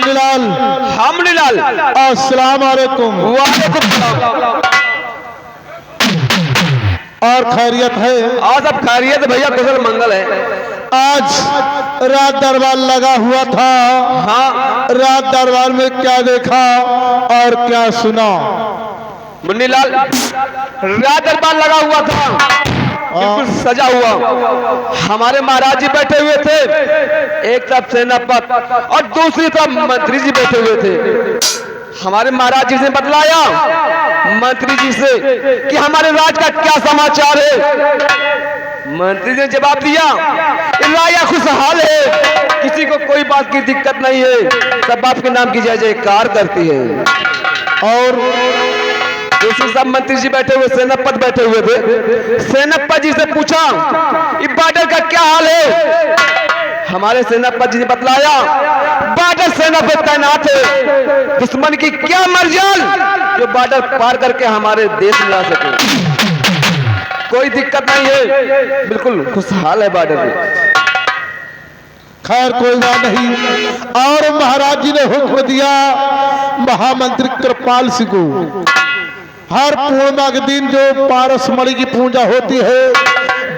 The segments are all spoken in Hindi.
मुन्नीलाल। हाँ मुन्नीलाल। अस्सलाम वालेकुम। वालेकुम सलाम। और खैरियत है? आज सब खैरियत भैया, कुशल मंगल है। आज रात दरबार लगा हुआ था। हाँ रात दरबार में क्या देखा और क्या सुना? मुन्नीलाल, रात दरबार लगा हुआ था, बिल्कुल सजा हुआ। हमारे महाराज जी बैठे हुए थे, एक तरफ सेनापति और दूसरी तरफ मंत्री जी बैठे हुए थे। हमारे महाराज जी ने बतलाया मंत्री जी से कि हमारे राज का क्या समाचार है। मंत्री जी ने जवाब दिया, राजा खुशहाल है, किसी को कोई बात की दिक्कत नहीं है, सब आपके नाम की जय जयकार करती है। और दूसरे सब मंत्री जी बैठे हुए, सेनापति बैठे हुए थे। सेनापति जी से पूछा, इस बॉर्डर का क्या हाल है? हमारे सेनापति जी ने बतलाया, बॉर्डर सेना पे तैनात है, दुश्मन की क्या मर्जाल जो बॉर्डर पार करके हमारे देश में आ सके। कोई दिक्कत नहीं है, बिल्कुल खुशहाल है बॉर्डर पे। खैर कोई बात नहीं। और महाराज जी ने हुक्म दिया महामंत्री कृपाल सिंह को, हर पूर्णिमा के दिन जो पारसमणि की पूजा होती है,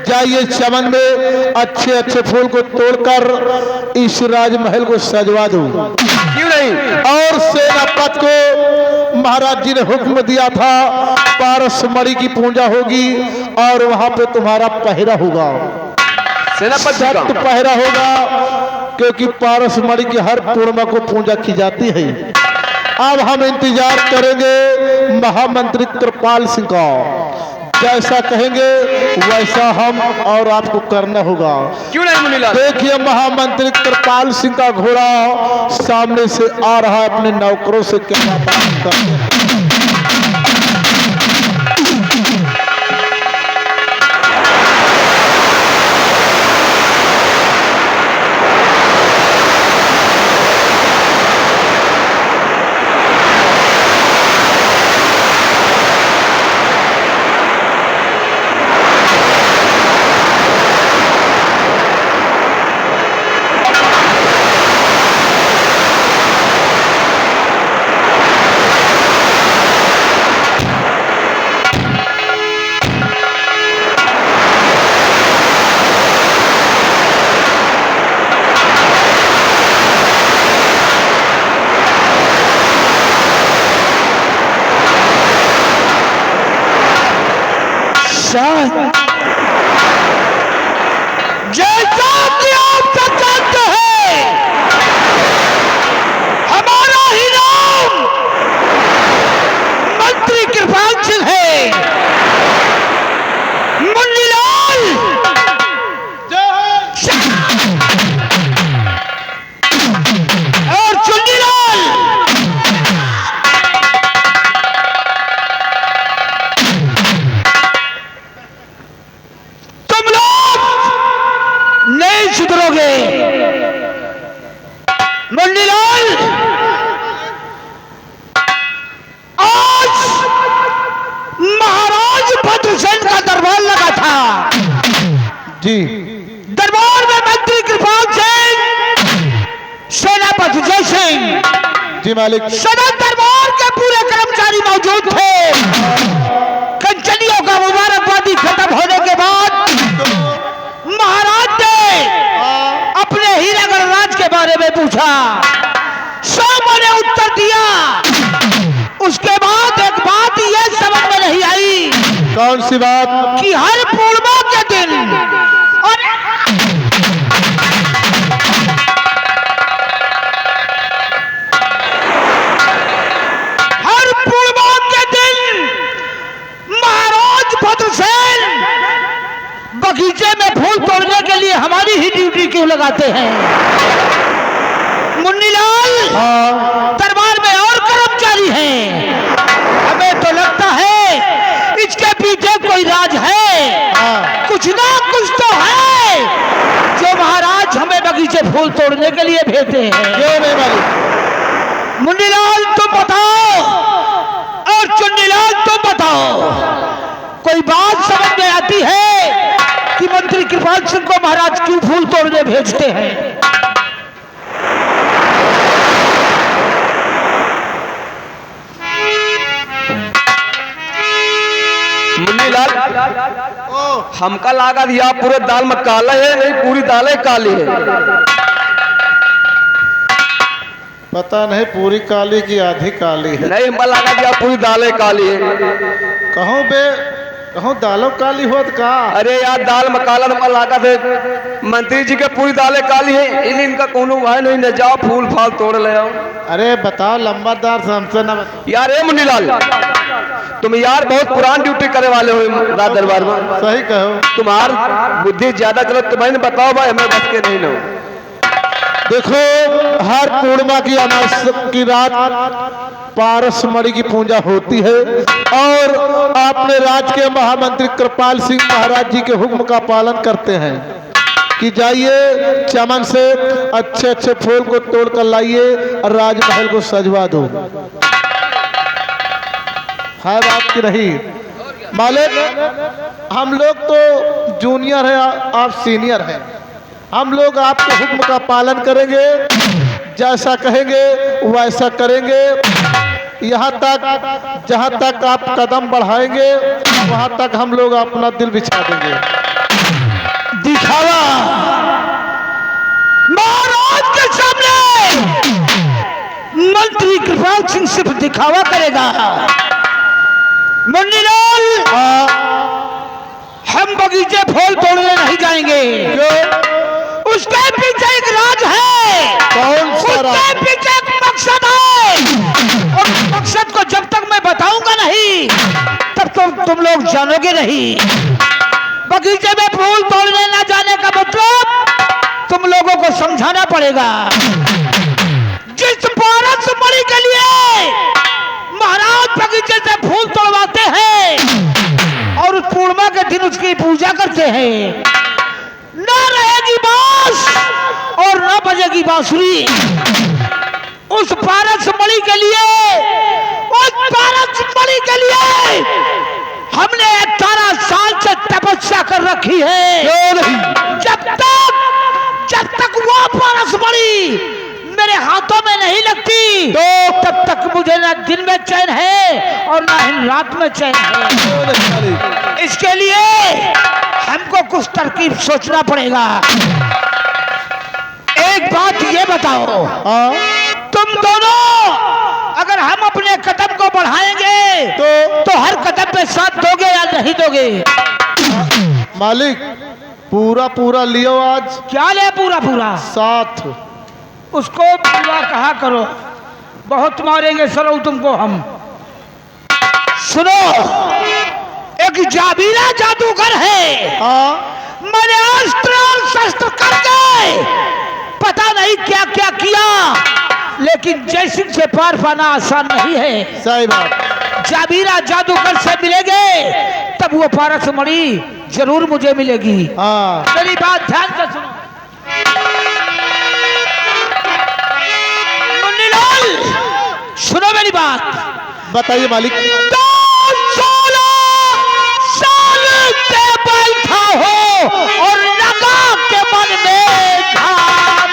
जाइए चमन में अच्छे अच्छे फूल को तोड़कर इस राजमहल को सजवा दो। क्यों नहीं? और सेनापति को महाराज जी ने हुक्म दिया था, पारसमणि की पूजा होगी और वहां पे तुम्हारा पहरा होगा, सेनापति पहरा होगा, क्योंकि पारसमणि की हर पूर्णिमा को पूजा की जाती है। अब हम इंतजार करेंगे महामंत्री कृपाल सिंह का, जैसा कहेंगे वैसा हम और आपको करना होगा। क्यों नहीं मुन्नीलाल? देखिए महामंत्री कृपाल सिंह का घोड़ा सामने से आ रहा है, अपने नौकरों से क्या बात करते हैं। जैसा कि आप सब जानते हैं, हमारा ही नाम मंत्री कृपाल सिंह है। मुन्नीलाल और चुन्नीलाल, नहीं सुधरोगे। मुन्नीलाल, आज महाराज भद्रसेन का दरबार लगा था। जी, दरबार में मंत्री कृपाल सिंह, सेनापति जय सिंह, जी मालिक, सदन दरबार के पूरे कर्मचारी मौजूद थे। कंचनियों का मुबारकबादी खत्म होने के बाद महाराज ने अपने हीरागढ़ राज के बारे में पूछा, सब ने उत्तर दिया। उसके बाद एक बात ये समझ में नहीं आई। कौन सी बात? कि हर पूर्णिमा के दिन और हर पूर्णिमा के दिन महाराज भद्रसेन बगीचे में फूल तोड़ने के लिए हमारी ही ड्यूटी क्यों लगाते हैं? मुन्नीलाल, दरबार में और कर्मचारी हैं, हमें तो लगता है इसके पीछे कोई राज है। कुछ ना कुछ तो है जो महाराज हमें बगीचे फूल तोड़ने के लिए भेजते हैं। क्यों नहीं मालिक? मुन्नीलाल तुम बताओ और चुन्नीलाल तुम बताओ, कोई बात समझ में आती है कि मंत्री कृपाल सिंह को महाराज क्यों फूल तोड़ने भेजते हैं? मुन्नीलाल, हमका लागा दिया पूरे दाल में काला है, नहीं पूरी दालें काली है। पता नहीं पूरी काली की आधी काली है। नहीं, हमका लागा दिया पूरी दालें काली है। कहूँ बे, कहूँ दालों काली होत का? अरे यार, दाल में काला नंबर लागा थे मंत्री जी के पूरी दालें काली है, इन इनका कोनो है नहीं, न जाओ फूल फाल तोड़ ले आओ। अरे बताओ, लंबादार से हमसे ना बताओ। यार ए मुन्नीलाल, तुम यार बहुत पुरान ड्यूटी करे वाले हो राज दरबार में। सही कहो। तुम्हार बुद्धि ज्यादा चलो, तुम्हें बताओ भाई, हमें बस के नहीं नो। देखो, हर पूर्णिमा की अमावस की रात पारसमणि की पूजा होती है और अपने राज्य के महामंत्री कृपाल सिंह महाराज जी के हुक्म का पालन करते हैं कि जाइए चमन से अच्छे अच्छे फूल को तोड़ कर लाइए और राजमहल को सजवा दो। है बात की नहीं मालिक? हम लोग तो जूनियर हैं, आप सीनियर हैं। हम लोग आपके हुक्म का पालन करेंगे, जैसा कहेंगे वैसा करेंगे। यहाँ तक जहाँ तक आप कदम बढ़ाएंगे वहाँ तक हम लोग अपना दिल बिछा देंगे। दिखावा महाराज के सामने मंत्री कृपाल सिंह सिर्फ दिखावा करेगा। मुन्नीलाल, हम बगीचे फूल तोड़ने नहीं जाएंगे। उसके पीछे एक राज है। कौन सा राज? उसके पीछे एक मकसद है और मकसद को जब तक मैं बताऊंगा नहीं तब तक तुम लोग जानोगे नहीं। बगीचे में फूल तोड़ने न जाने का मतलब तुम लोगों को समझाना पड़ेगा। जिस पारसमणि के लिए महाराज बगीचे से फूल तोड़वाते हैं और उस पूर्णिमा के दिन उसकी पूजा करते हैं, ना रहेगी बांस और ना बजेगी बांसुरी। उस पारसमणि के लिए, उस पारसमणि के लिए हमने 18 साल से तपस्या कर रखी है। जब तक वो पारसमणि मेरे हाथों में नहीं लगती तब तक मुझे ना दिन में चैन है और ना ही रात में चैन है। इसके लिए हमको कुछ तरकीब सोचना पड़ेगा। एक बात ये बताओ, तुम दोनों अगर हम अपने कदम को बढ़ाएंगे तो हर कदम पे साथ दोगे या नहीं दोगे? मालिक, पूरा पूरा लियो आज। क्या ले पूरा पूरा? साथ। उसको पूरा कहा करो, बहुत मारेंगे सरो तुमको हम। सुनो, एक जाबीरा जादूगर है। मैंने अस्त्र और शस्त्र करके पता नहीं क्या क्या किया, लेकिन जयसिंह से पार पाना आसान नहीं है। सही बात। जाबीरा जादूगर से मिलेंगे तब वो पारसमणि जरूर मुझे मिलेगी। मेरी बात ध्यान से सुनो। मुन्नीलाल, सुनो मेरी बात। बताइए मालिक। 16 साल से बैठा हो और लगा के मन में घात।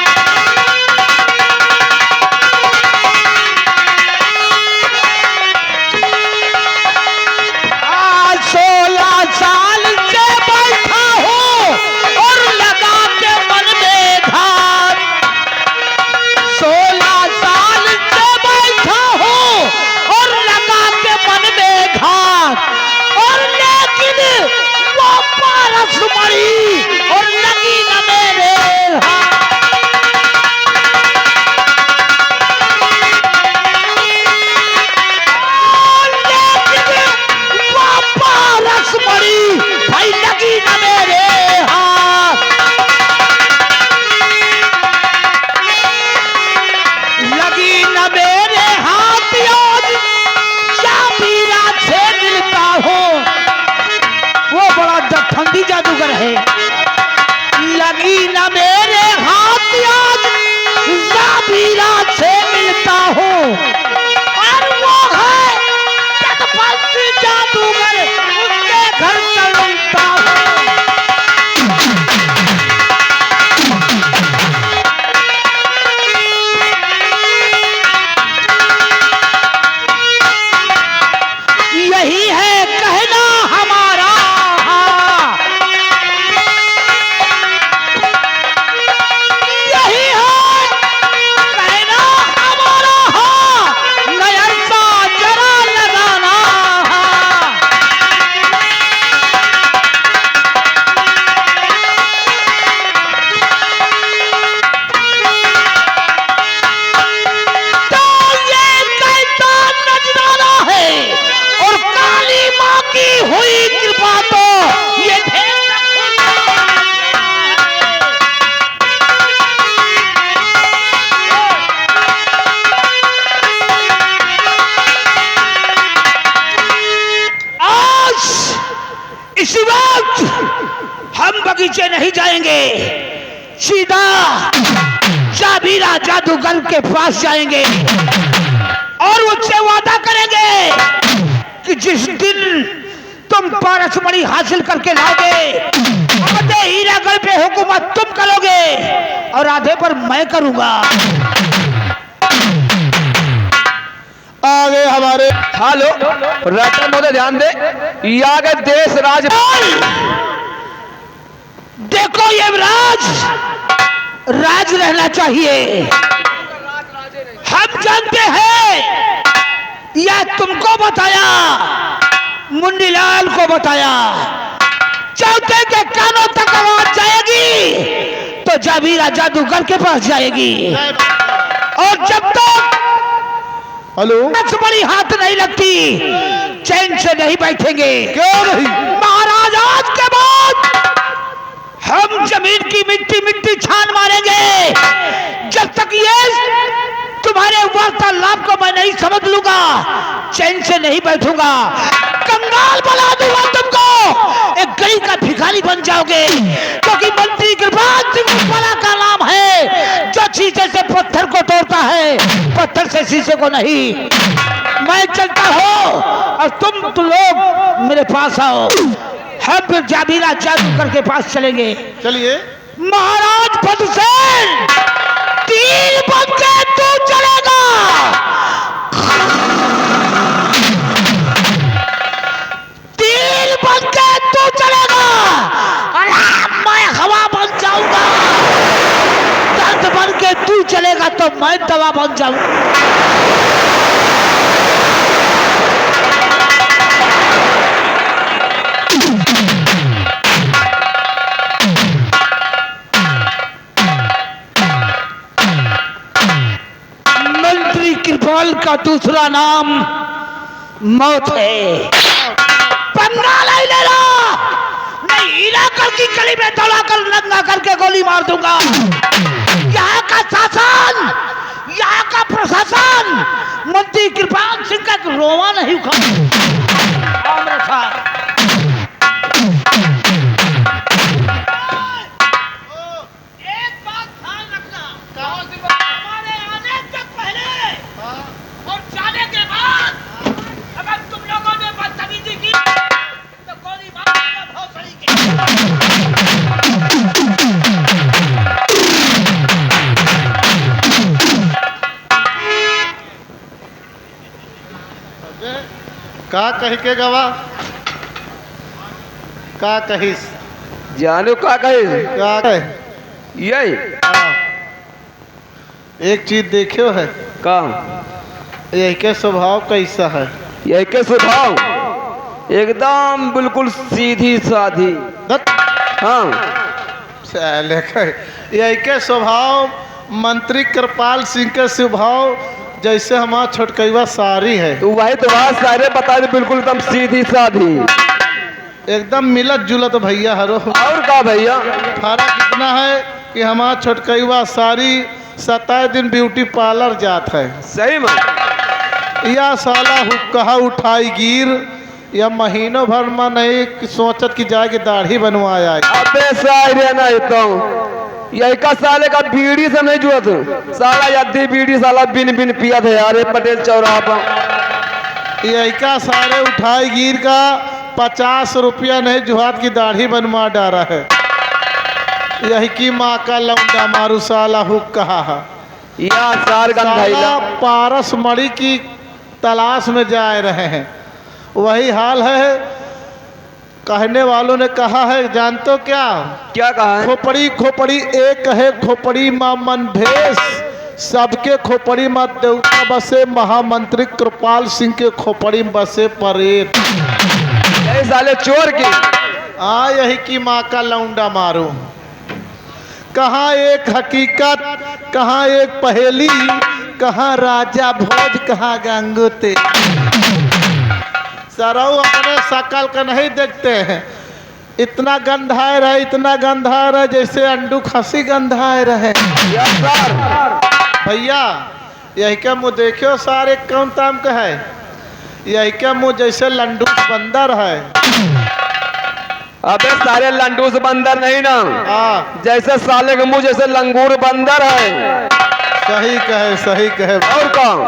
16 साल से बैठा हो और लगा के मन में घात। 16 साल से बैठा हो और लगा के मन में सीधा जाबीरा जादूगर के पास जाएंगे और उससे वादा करेंगे कि जिस दिन तुम पारसमणि हासिल करके लाओगे, आधे हीरागढ़ पे हुकूमत तुम करोगे और आधे पर मैं करूंगा। आगे हमारे हेलो राइटर महोदय ध्यान दे, ये आगे देश राज। देखो ये राज रहना चाहिए। हम जानते हैं, या तुमको बताया, मुन्नीलाल को बताया, चौथे के कानों तक आवाज जाएगी तो जाबीरा जादूगर के पास जाएगी। और जब तक हेलो बड़ी हाथ नहीं लगती, चैन से नहीं बैठेंगे। क्यों नहीं? महाराज आज के बाद हम जमीन की मिट्टी मिट्टी छान मारेंगे। जब तक ये तुम्हारे वार्तालाप को मैं नहीं समझ लूंगा, चैन से नहीं बैठूंगा। कंगाल बना दूंगा तुमको, एक गली का भिखारी बन जाओगे। क्योंकि मंत्री कृपाल सिंह वाला का नाम है, जो शीशे से पत्थर को तोड़ता है, पत्थर से शीशे को नहीं। मैं चलता हूँ और तुम लोग मेरे पास आओ। हम फिर जाबीरा जादूगर के पास चलेंगे। चलिए। महाराज भद्रसेन, तीर बन के तू चलेगा। तीर बन के तू चलेगा और मैं हवा बन जाऊंगा। दर्द बन के तू चलेगा तो मैं दवा बन जाऊंगा। मंत्री कृपाल का दूसरा नाम मौत है। पंगा नहीं ले रहा, नहीं हीरागढ़ की गली में दौड़ा कर नंगा करके गोली मार दूंगा। यहाँ का शासन, यहाँ का प्रशासन मंत्री कृपाल सिंह का रोवा नहीं उखाड़ा। मेरे साथ एक बात ध्यान रखना, हमारे आने से पहले और जाने के बाद अगर तुम लोगों ने बदतमीजी की तो गोली मारूंगा भौसड़ी की। का कही के गवा, का कहिस, जानू का कहे का कहे? यही हाँ। एक चीज देखियो है, का यही के स्वभाव कैसा है? यही के स्वभाव एकदम बिल्कुल सीधी साधी। दत्त। हाँ चले कहे, यही के स्वभाव मंत्री कृपाल सिंह के स्वभाव जैसे हमारा छोटकैवा सारी है, तो वही तो बात सारे बता दे, बिल्कुल एकदम सीधी साधी, एकदम मिलत जुलत भैया हरो। और का भैया फर्क इतना है कि हमारा छोटकैवा सारी 27 दिन ब्यूटी पार्लर जात है। सही में या साला कहा उठाई गिर, या महीनों भर में नहीं सोचत कि जाके दाढ़ी बनवाया। अबे सारे नहीं तो यही का साले का बीड़ी से नहीं जुआ तू, साला यद्दी बीड़ी साला बिन बिन पिया था यार पटेल चौराहा पर। यही का सारे उठाई गिर का 50 रुपया नहीं जुहात की दाढ़ी बनवा डाला है। यही की माँ का लौंडा मारू साला हुक कहा है। या सार साला पारसमणि की तलाश में जा रहे हैं, वही हाल है। कहने वालों ने कहा है, जानते हो क्या? क्या कहा है? खोपड़ी खोपड़ी एक है, खोपड़ी माँ मन भेष, सबके खोपड़ी माँ देवता बसे, महामंत्री कृपाल सिंह के खोपड़ी में बसे परेत। यही साले चोर की यही की माँ का लौंडा मारो। कहाँ एक हकीकत, कहाँ एक पहेली, कहाँ राजा भोज, कहाँ गंगोते। सरऊ अपने शकल का नहीं देखते हैं, इतना गंधाए रहे, इतना गंधाए रहे जैसे अंडू खसी गंधाए रहे। भैया यही क्या मुँह देखियो सारे कौन ताम का है, यही क्या मुँह जैसे लंडू बंदर है। अबे सारे लंडूस बंदर नहीं ना, हाँ जैसे साले के मुंह जैसे लंगूर बंदर है। सही कहे। और कौन?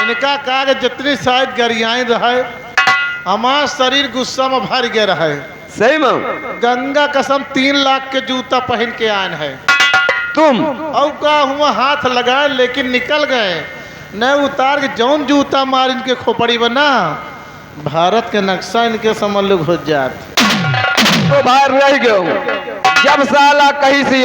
इनका काग जितनी शायद गरियाई रहे, हमारा शरीर गुस्सा में भर गया रहे। सही में गंगा कसम 3 लाख के जूता पहन के आन है तुम। और का हुआ हाथ लगाए लेकिन निकल गए न उतार के जौन जूता मार इनके खोपड़ी बना, भारत के नक्शा इनके समझ लो घुस जात। तो बाहर रह गयो जब साला कहीं से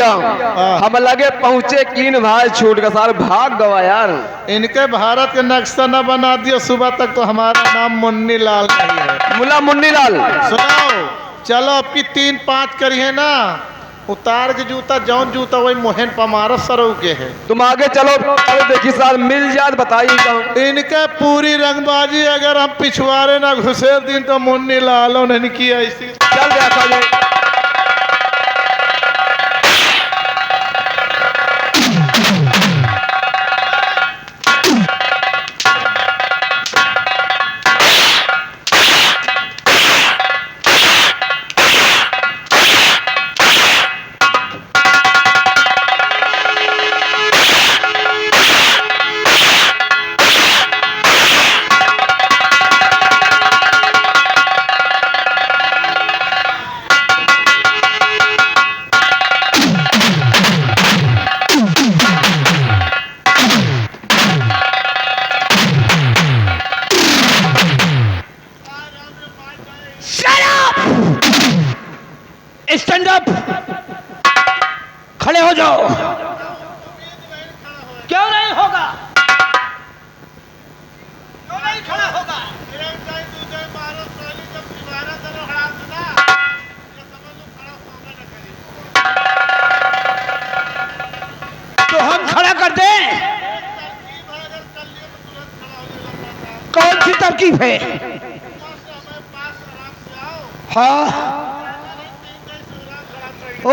हम लगे पहुंचे कीन भाई छूट का साल भाग गवा यार। इनके भारत के नक्शा न बना दिया सुबह तक तो हमारा नाम मुन्नी लाल नहीं है। मुला मुन्नी लाल सुनाओ चलो अब की 3-5 करिए ना, उतार के जूता जौन जूता वही मोहन पमारस सरऊ के है। तुम आगे चलो, अरे देखी साल मिल जात बताइएगा। इनके पूरी रंगबाजी अगर हम पिछवाड़े ना घुसे दिन तो मुन्नी लालों ने की ऐसी। चल देखा जाए। स्टैंड अप, खड़े हो जाओ। क्यों नहीं होगा? क्यों नहीं खड़ा होगा? तो हम खड़ा कर दें? कौन सी तरकीब है? हाँ ओ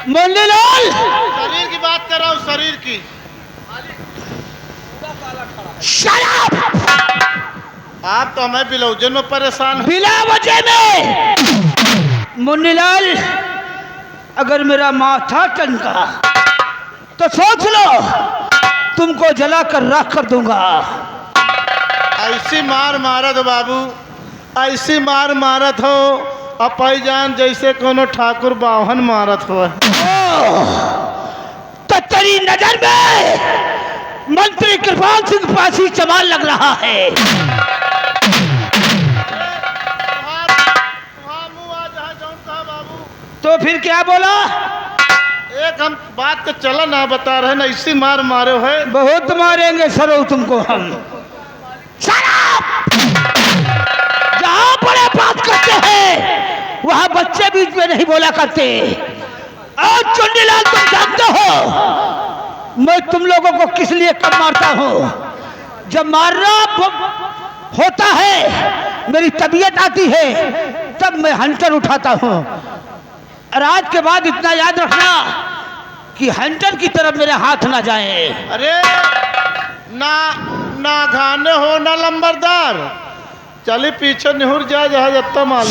मुन्नीलाल, शरीर की बात कर रहा हूँ, शरीर की। Shut up! आप तो हमें बिलौजन में परेशान बिना वजह में। मुन्नीलाल, अगर मेरा माथा टनका तो सोच लो तुमको जला कर राख कर दूंगा। ऐसी मार मारत हो बाबू, ऐसी मार मारत हो अपाई जान जैसे कोनो ठाकुर बावन मारत हो। तो तेरी नजर में मंत्री कृपाल सिंह पासी चमाल लग रहा है। तो फिर क्या बोला? एक हम बात का चला ना बता रहे ना, इसी मार मारे है। बहुत मारेंगे सरो तुमको हम। जहां बड़े बात करते हैं वहां बच्चे बीच में नहीं बोला करते। और चुन्नीलाल, तुम जानते हो मैं तुम लोगों को किस लिए कब मारता हूं? जब मारना होता है, मेरी तबीयत आती है, तब मैं हंटर उठाता हूं। और आज के बाद इतना याद रखना कि हंटर की तरफ मेरे हाथ ना जाए। अरे ना ना घाने हो ना लंबरदार, चली पीछे निहुर जा जहां जत्ता माल।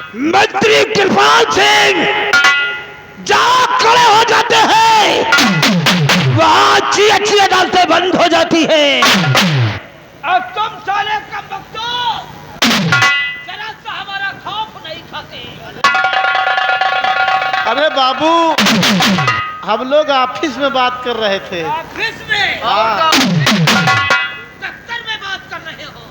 मंत्री कृपाल सिंह जहाँ खड़े हो जाते हैं वहाँ अच्छी अच्छी अदालतें बंद हो जाती है। और तुम साले कम बख्तो जरा सा हमारा खौफ नहीं खाते। अरे बाबू, हम लोग ऑफिस में बात कर रहे थे। ऑफिस में हाँ। दफ्तर में बात कर रहे हो?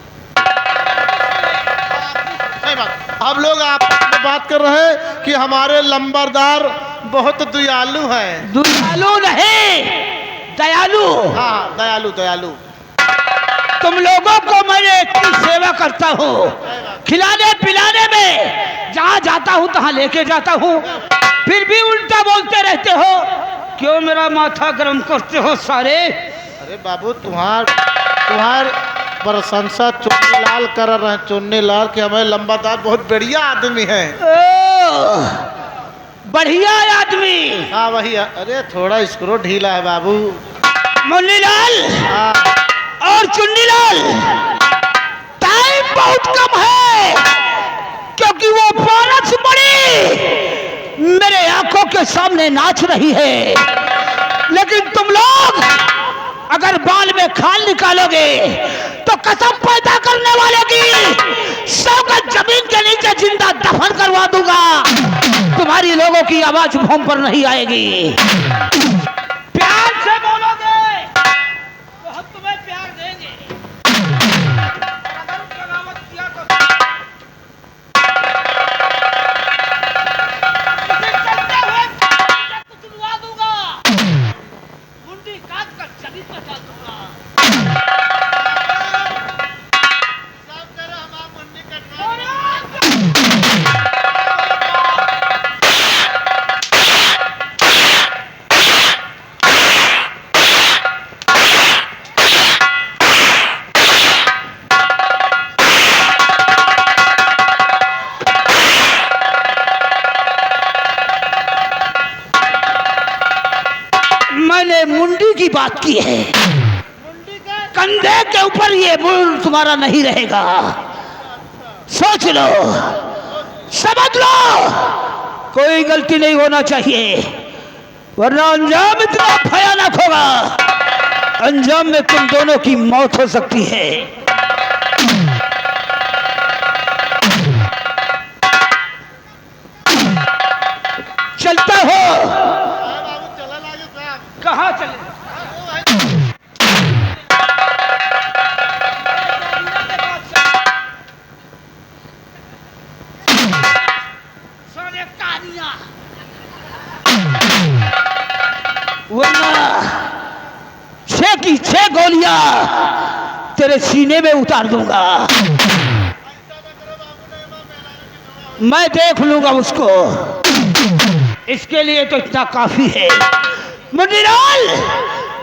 सही बात। हम लोग आपस में बात कर रहे हैं कि हमारे लंबरदार बहुत दयालु हैं। दयालु नहीं, दयालु। हाँ, दयालु दयालु। तुम लोगों को मैंने इतनी सेवा करता हूँ, खिलाने पिलाने में जहाँ जाता हूँ तहाँ लेके जाता हूँ, फिर भी उल्टा बोलते रहते हो। क्यों मेरा माथा गर्म करते हो सारे? अरे बाबू, तुम्हार प्रशंसा चुन्नी लाल कर रहे हैं। चुन्नी लाल कि हमें लंबादार बहुत बढ़िया आदमी है। बढ़िया आदमी। हाँ वही है। अरे थोड़ा स्क्रू ढीला है बाबू। मुन्नी लाल हाँ। और चुन्नी लाल, टाइम बहुत कम है क्योंकि वो पारस मणि मेरे आंखों के सामने नाच रही है। लेकिन तुम लोग अगर बाल में खाल निकालोगे तो कसम पैदा करने वाले की 100 गज जमीन के नीचे जिंदा दफन करवा दूंगा। तुम्हारी लोगों की आवाज भूम पर नहीं आएगी। प्यार से बोलोगे तो हम तुम्हें प्यार देंगे। अगर बगावत किया तो इसे चलते हुए कुचलवा दूंगा, मुंडी काट कर जमीन पर डाल दूंगा। मैंने मुंडी की बात की है। कंधे के ऊपर ये मुंड तुम्हारा नहीं रहेगा। सोच लो, समझ लो, कोई गलती नहीं होना चाहिए वरना अंजाम इतना भयानक होगा। अंजाम में तुम दोनों की मौत हो सकती है। चलता हो? कहाँ चले? वरना 6 की 6 गोलियां तेरे सीने में उतार दूंगा। मैं देख लूंगा उसको। इसके लिए तो इतना काफी है। मुन्नीलाल,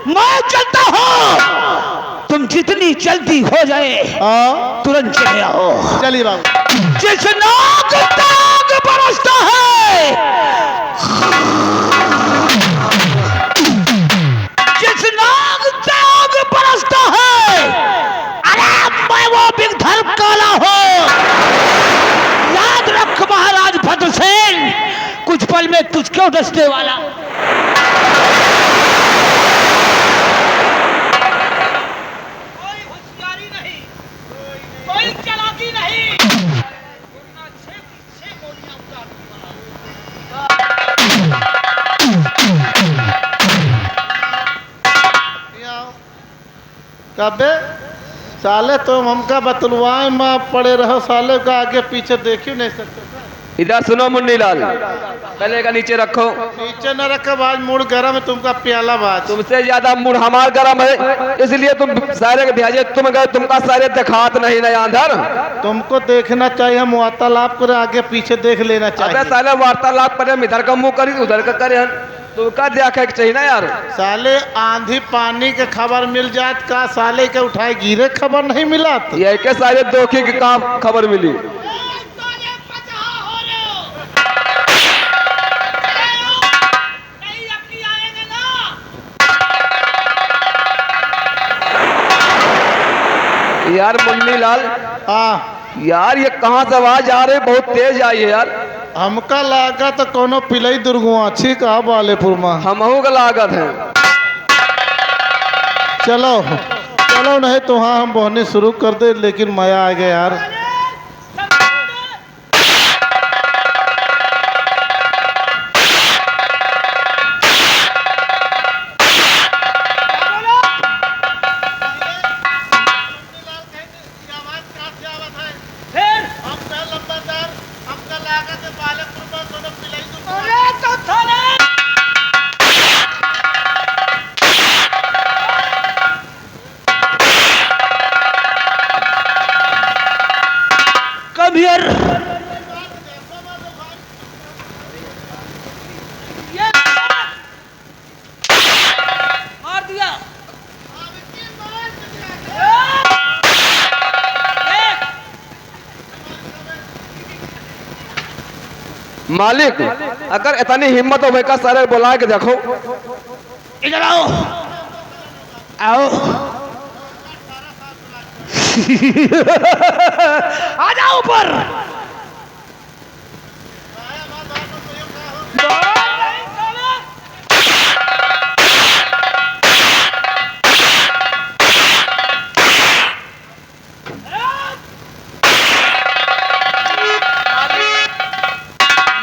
मैं चलता हूँ। तुम जितनी जल्दी हो जाए तुरंत चले आओ। चलिए बाबू। जिस नाग ताग बरसता है, जिस नाग ताग बरसता है, अरे मैं वो बिगधर काला हूँ। याद रख महाराज भद्रसेन, कुछ पल में तुझको डसने वाला। कोई होशियारी नहीं, कोई चालाकी नहीं, वरना 6 की 6 गोलियां उतार दूंगा। कबे साले तुम हमका बतलवाए में पड़े रहो। साले का आगे पीछे देख ही नहीं सकते। इधर सुनो मुन्नीलाल, पहले का नीचे रखो। नीचे न रखो, आज मूड गर्म है तुमका प्याला बाज। तुमसे ज्यादा मूड हमार गरम है, इसलिए तुम सारे ध्यान तुम गए, तुमका सारे दिखात नहीं ना अंदर। तुमको देखना चाहिए, हम वार्तालाप करे, आगे पीछे देख लेना चाहिए। अबे साले वार्तालाप करे, हम इधर का मुंह करी उधर का करे, तुमका देखे चाहिए ना यार। साले आंधी पानी के खबर मिल जात का, साले के उठाए गिरे खबर नहीं मिला। ये के सारे धोखे के काम खबर मिली। यार मुन्नीलाल, हाँ यार ये कहाँ से आवाज आ रही, बहुत तेज आई है यार। हमका लागा तो कोनो पिलई दुर्गुआछी का बालेपुर में। हमहू का लागत है। चलो चलो, नहीं तो हाँ हम बहने शुरू कर दे, लेकिन मजा आ गया यार। कभियर मार दिया। मालिक अगर इतनी हिम्मत हो का सारे बुला के देखो। इधर आओ आओ आ जाओ ऊपर।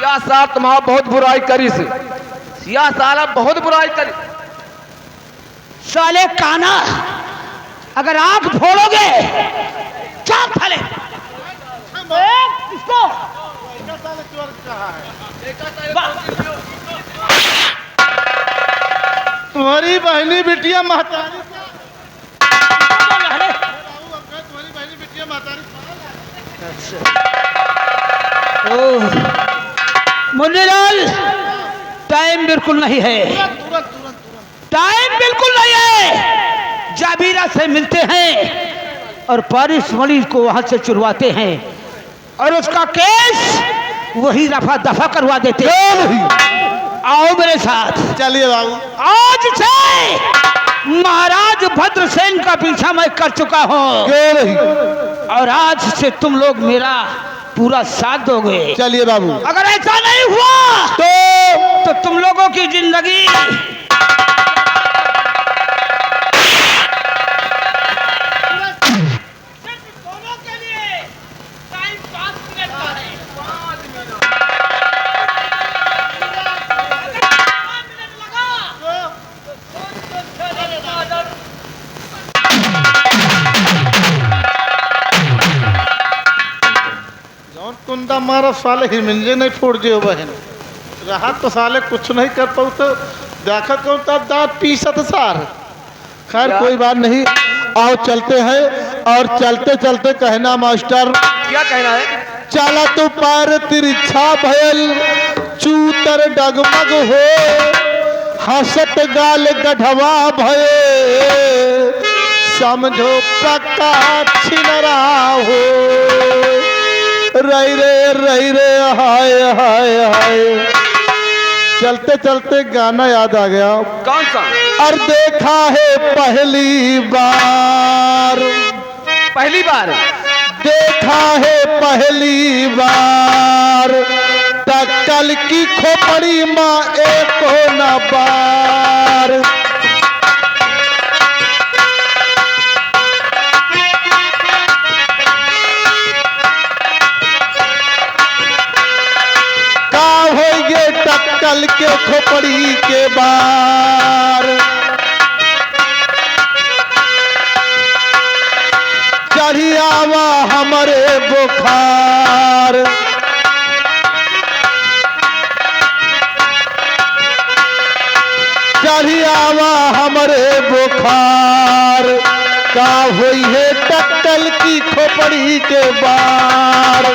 या साहब तुम्हारा बहुत बुराई करी से, या साला बहुत बुराई करी। साले काना, अगर आंख फोड़ोगे चाक फले। इसको तुम्हारी बहनी बिटिया महतारी, तुम्हारी बहनी बिटिया महतारी। मुन्नीलाल, टाइम बिल्कुल नहीं है, टाइम बिल्कुल नहीं है। जाबीरा से मिलते हैं और पारिस मणि को वहां से चुरवाते हैं और उसका केस वही रफा दफा करवा देते हैं। आओ मेरे साथ। चलिए बाबू। आज से महाराज भद्रसेन का पीछा मैं कर चुका हूँ क्यों नहीं? और आज से तुम लोग मेरा पूरा साथ दोगे। चलिए बाबू। अगर ऐसा नहीं हुआ तो तुम लोगों की जिंदगी दोनों के लिए टाइम 5 मिनट का है। 5 मिनट लगा जौन कुंदा मारा साले हिमिंजे नहीं फोड़ दियो बहन। रहा तो साले कुछ नहीं कर पाऊ तो देखा कौन तब दांत पीसत सार। खैर कोई बात नहीं, आओ चलते हैं। और चलते चलते कहना मास्टर, क्या कहना है? चला तो पैर तिरछा भयल चूतर डगमग हो, हंसत गाल गढ़वा भये समझो पक्का छिनरा हो। रही रे हाय हाय हाय। चलते चलते गाना याद आ गया। कौन सा? और देखा है पहली बार, पहली बार देखा है पहली बार टक्कल की खोपड़ी माँ एक न बार। का हो ये टक्कल के खोपड़ी के बार। चढ़ी आवा हमारे बुखार, चढ़ी आवा हमारे बुखार। का हुई है टक्कल की खोपड़ी के बार।